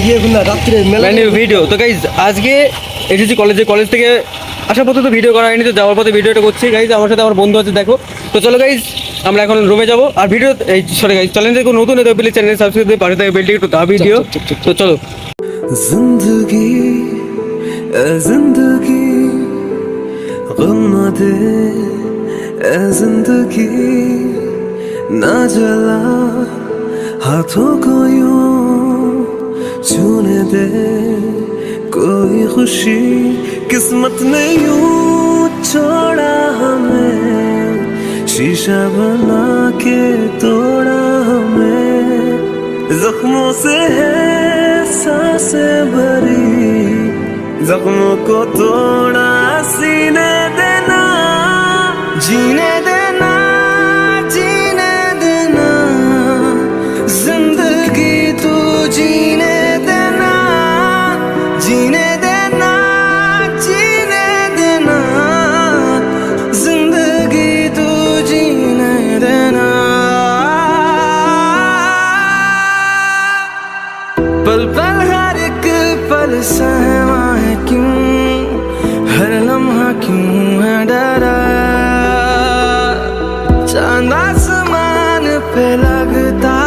গিয়ে না রাত্রে মেলা ভিডিও। তো গাইজ আজকে এসেছি কলেজ থেকে আসার পথে তো ভিডিও করা হয়নি, তো যাওয়ার পথে ভিডিওটা করছি গাইজ। আমার সাথে আমার বন্ধু আছে, দেখো। তো চলো গাইজ, আমরা এখন রুমে যাবো। আর ভিডিও এই সরি গাইজ, চ্যানেলে কোনো নতুন হতে প্লিজ চ্যানেল সাবস্ক্রাইব করে পাশে থাকে বেলটি একটু দা ভিডিও। তো চলো। जिंदगी ए जिंदगी गम न दे ए जिंदगी ना जला हाथों को यूं छूने दे कोई खुशी किस्मत ने यूं छोड़ा हमें शीशा बना के तोड़ा हमें जख्मों से है सांसें भरी जख्मों को तोड़ा सीने देना जीने देना जीने देना जिंदगी तू जीने देना जीने देना जीने देना जिंदगी तू जीने देना पल पल हर एक पल सहमा है क्यों हर लम्हा क्यों है डरा चांद आसमान पे लगता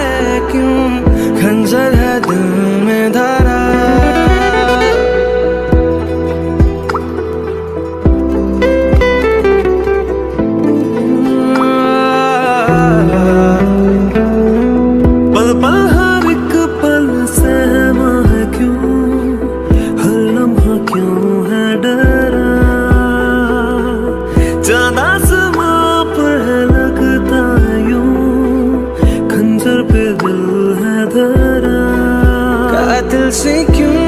है क्यों खंजर है दिल में धरा पल पल हर एक पल सहमा है क्यों हर लम्हा क्यों है डरा चांद आसमां पर है लगता यूं खंजर पे दिल है धरा कातिल से क्यों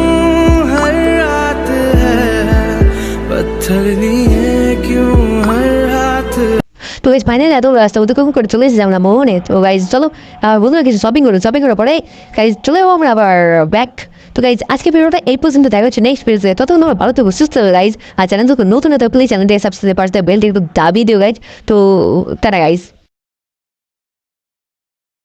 हर रात है पत्थर लिए क्यों हर हाथ তো গাইজ ফাইনালি এত রাস্তা অতিক্রম করে চলে এসেছি আমরা মোহনে। তো গাইজ চলো বন্ধুরা কিছু শপিং করার পরে গাইজ চলে যাবো আমরা আবার ব্যাক। তো গাইজ আজকে ভিডিওটা এই পর্যন্ত দেখা হচ্ছে নেক্সট ভিডিওতে। ততক্ষণ তোমরা ভালো থেকো, সুস্থ থাকো গাইজ। আর চ্যানেল নতুন হতে প্লিজ চ্যানেলটি সাবস্ক্রাইব পাশে বেলটি একটু দাবি দিও গাইজ। তো টাটা গাইজ।